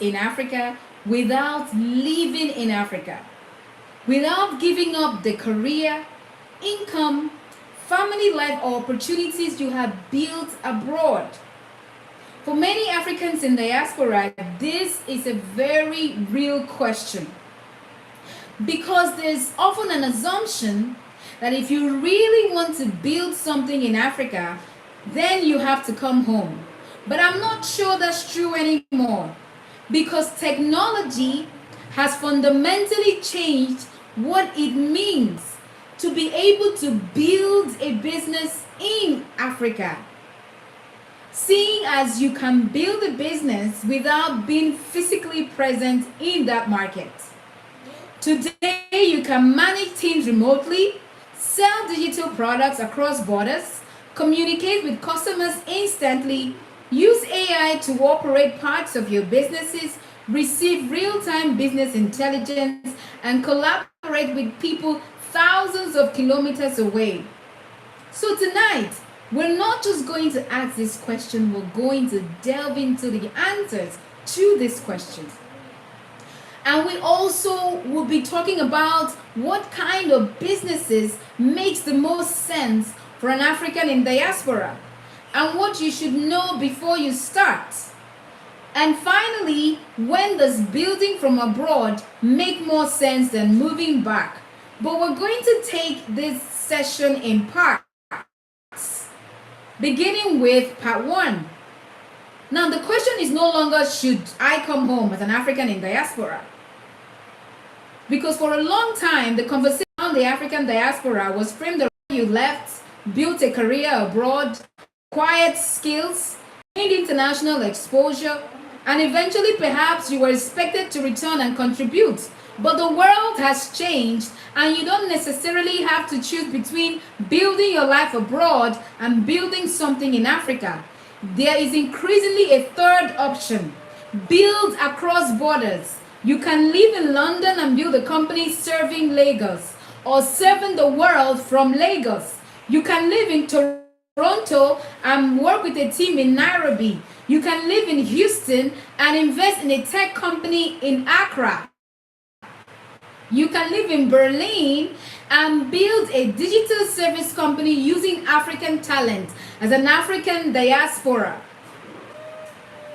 in Africa without living in Africa, without giving up the career, income, family life, or opportunities you have built abroad. For many Africans in diaspora, this is a very real question, because there's often an assumption that if you really want to build something in Africa, then you have to come home. But I'm not sure that's true anymore, because technology has fundamentally changed what it means to be able to build a business in Africa. Seeing as you can build a business without being physically present in that market. Today, you can manage teams remotely, sell digital products across borders, communicate with customers instantly, use AI to operate parts of your businesses, receive real-time business intelligence, and collaborate with people thousands of kilometers away. So tonight, we're not just going to ask this question, we're going to delve into the answers to this question. And we also will be talking about what kind of businesses makes the most sense for an African in diaspora, and what you should know before you start. And finally, when does building from abroad make more sense than moving back? But we're going to take this session in parts, beginning with part 1. Now, the question is no longer should I come home as an African in diaspora? Because for a long time, the conversation on the African diaspora was framed around you left, built a career abroad, acquired skills, gained international exposure, and eventually perhaps you were expected to return and contribute. But the world has changed, and you don't necessarily have to choose between building your life abroad and building something in Africa. There is increasingly a third option: build across borders. You can live in London and build a company serving Lagos, or serving the world from Lagos. You can live in Toronto and work with a team in Nairobi. You can live in Houston and invest in a tech company in Accra. You can live in Berlin and build a digital service company using African talent as an African diaspora.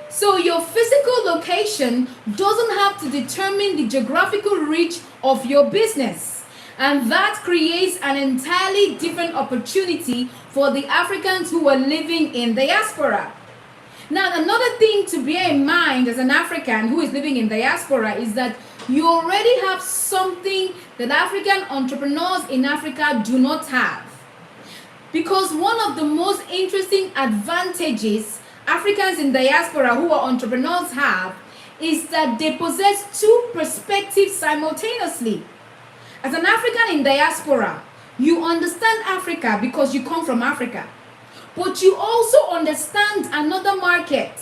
So your physical location doesn't have to determine the geographical reach of your business. And that creates an entirely different opportunity for the Africans who are living in diaspora. Now, another thing to bear in mind as an African who is living in diaspora is that you already have something that African entrepreneurs in Africa do not have. Because one of the most interesting advantages Africans in diaspora who are entrepreneurs have is that they possess two perspectives simultaneously. As an African in diaspora, you understand Africa because you come from Africa. But you also understand another market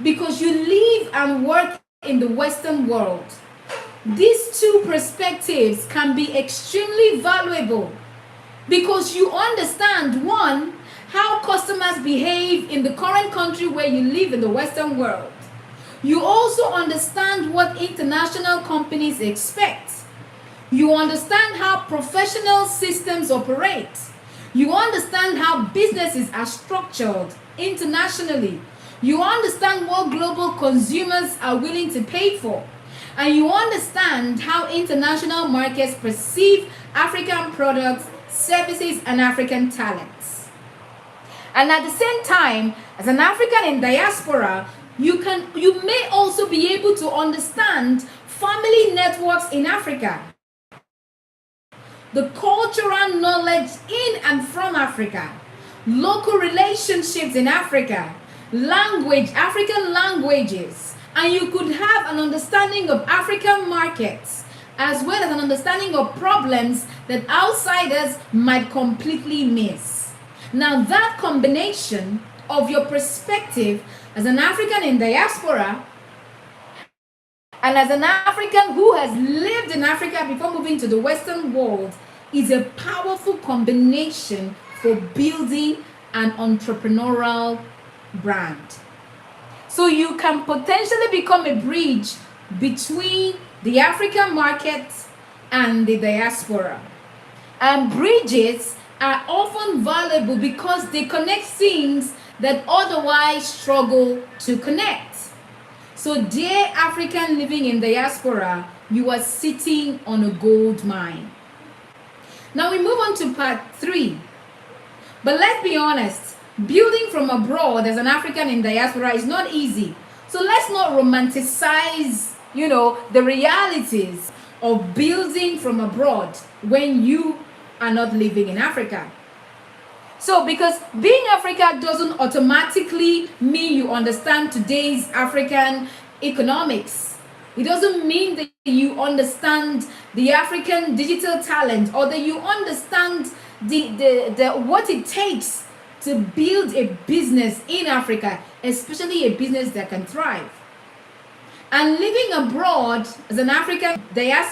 because you live and work in the Western world. These two perspectives can be extremely valuable because you understand, one, how customers behave in the current country where you live in the Western world. You also understand what international companies expect. You understand how professional systems operate. You understand how businesses are structured internationally. You understand what global consumers are willing to pay for. And you understand how international markets perceive African products, services, and African talents. And at the same time, as an African in diaspora, you may also be able to understand family networks in Africa, the cultural knowledge in and from Africa, local relationships in Africa, language, African languages, and you could have an understanding of African markets as well as an understanding of problems that outsiders might completely miss. Now, that combination of your perspective as an African in diaspora and as an African who has lived in Africa before moving to the Western world is a powerful combination for building an entrepreneurial brand. So you can potentially become a bridge between the African market and the diaspora. And bridges are often valuable because they connect things that otherwise struggle to connect. So, dear African living in diaspora, you are sitting on a gold mine. Now we move on to part 3. But let's be honest, building from abroad as an African in diaspora is not easy. So let's not romanticize, the realities of building from abroad when you are not living in Africa. So, because being Africa doesn't automatically mean you understand today's African economics. It doesn't mean that you understand the African digital talent, or that you understand the what it takes to build a business in Africa, especially a business that can thrive. And living abroad as an African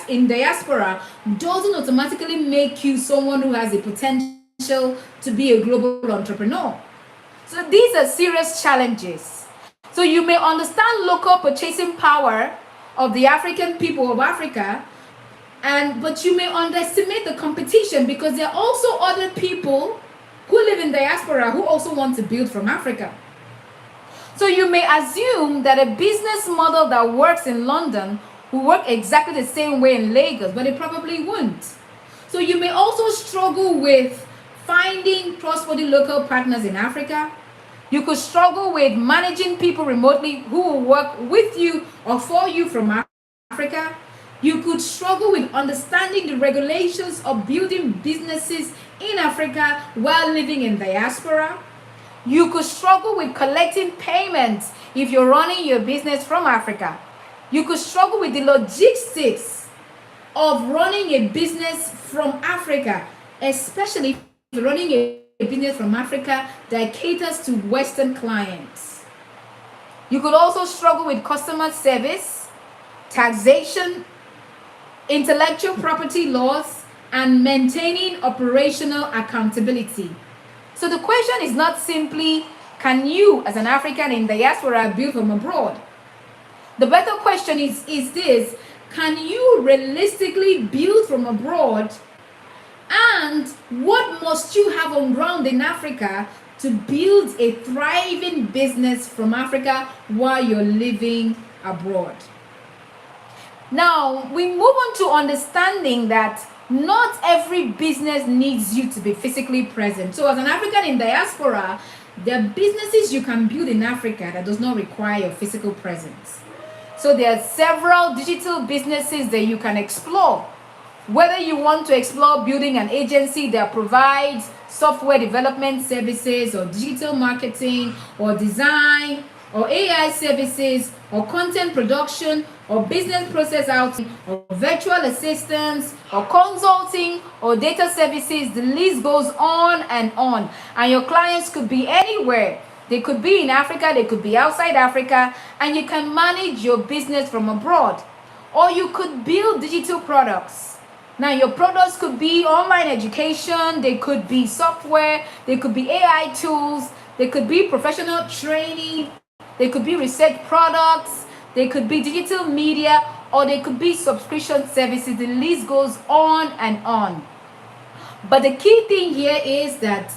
in diaspora doesn't automatically make you someone who has the potential to be a global entrepreneur. So these are serious challenges. So you may understand local purchasing power of the African people of Africa, but you may underestimate the competition because there are also other people who live in diaspora who also want to build from Africa. So you may assume that a business model that works in London will work exactly the same way in Lagos, but it probably won't. So you may also struggle with finding trustworthy local partners in Africa. You could struggle with managing people remotely who will work with you or for you from Africa. You could struggle with understanding the regulations of building businesses in Africa while living in diaspora. You could struggle with collecting payments if you're running your business from Africa. You could struggle with the logistics of running a business from Africa, especially if you're running a business from Africa that caters to Western clients. You could also struggle with customer service, taxation, intellectual property laws, and maintaining operational accountability. So the question is not simply, can you as an African in diaspora build from abroad? The better question is this: can you realistically build from abroad? And what must you have on ground in Africa to build a thriving business from Africa while you're living abroad? Now, we move on to understanding that not every business needs you to be physically present. So as an African in diaspora, there are businesses you can build in Africa that does not require your physical presence. So there are several digital businesses that you can explore. Whether you want to explore building an agency that provides software development services or digital marketing or design or AI services or content production or business process outsourcing or virtual assistants or consulting or data services, the list goes on and on. And your clients could be anywhere. They could be in Africa, they could be outside Africa, and you can manage your business from abroad. Or you could build digital products. Now, your products could be online education, they could be software, they could be AI tools, they could be professional training, they could be research products, they could be digital media, or they could be subscription services. The list goes on and on. But the key thing here is that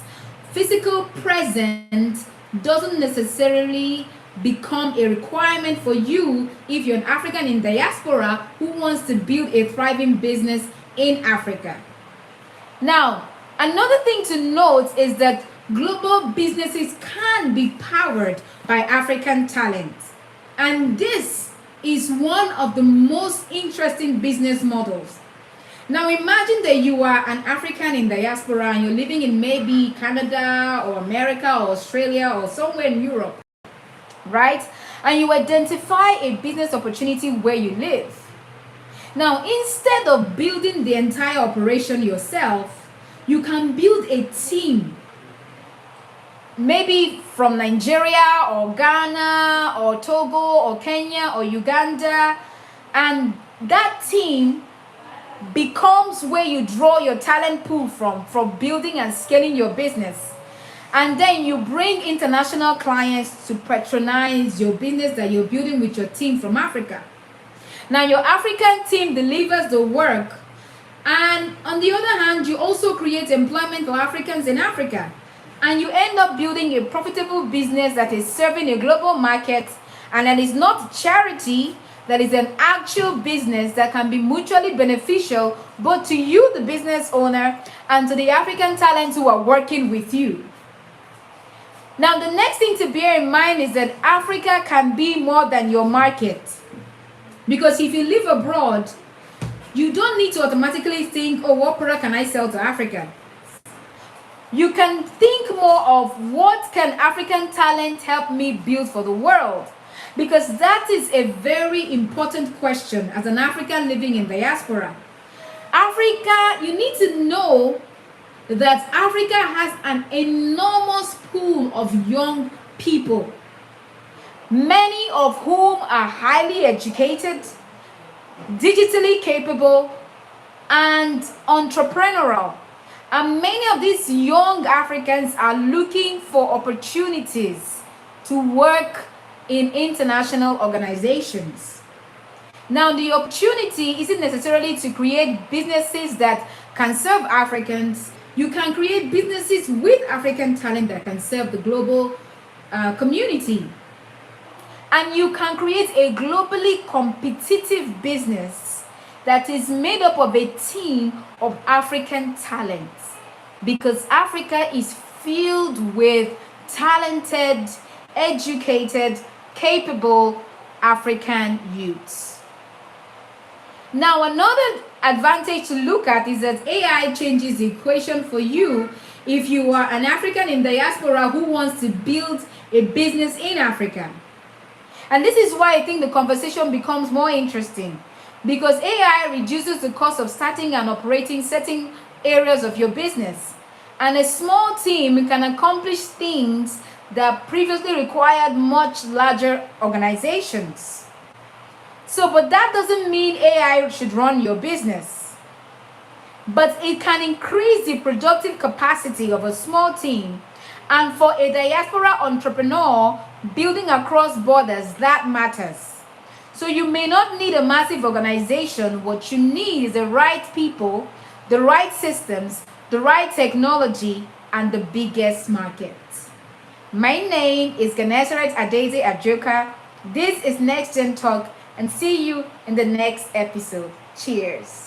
physical presence doesn't necessarily become a requirement for you if you're an African in diaspora who wants to build a thriving business in Africa. Now, another thing to note is that global businesses can be powered by African talent. And this is one of the most interesting business models. Now imagine that you are an African in diaspora and you're living in maybe Canada or America or Australia or somewhere in Europe, right? And you identify a business opportunity where you live. Now, instead of building the entire operation yourself, you can build a team, maybe from Nigeria or Ghana or Togo or Kenya or Uganda, and that team becomes where you draw your talent pool from for building and scaling your business. And then you bring international clients to patronize your business that you're building with your team from Africa. Now your African team delivers the work, and on the other hand, you also create employment for Africans in Africa, and you end up building a profitable business that is serving a global market, and that is not charity, that is an actual business that can be mutually beneficial both to you, the business owner, and to the African talents who are working with you. Now, the next thing to bear in mind is that Africa can be more than your market. Because if you live abroad, you don't need to automatically think, oh, what product can I sell to Africa? You can think more of what can African talent help me build for the world? Because that is a very important question as an African living in diaspora. Africa, you need to know that Africa has an enormous pool of young people, many of whom are highly educated, digitally capable, and entrepreneurial. And many of these young Africans are looking for opportunities to work in international organizations. Now, the opportunity isn't necessarily to create businesses that can serve Africans. You can create businesses with African talent that can serve the global community. And you can create a globally competitive business that is made up of a team of African talents. Because Africa is filled with talented, educated, capable African youths. Now, another advantage to look at is that AI changes the equation for you if you are an African in diaspora who wants to build a business in Africa. And this is why I think the conversation becomes more interesting, because AI reduces the cost of starting and operating certain areas of your business. And a small team can accomplish things that previously required much larger organizations. So, but that doesn't mean AI should run your business. But it can increase the productive capacity of a small team. And for a diaspora entrepreneur building across borders, that matters. So you may not need a massive organization. What you need is the right people, the right systems, the right technology, and the biggest market. My name is Ganeseret Adeze Ajoka. This is Next Gen Talk, and see you in the next episode. Cheers.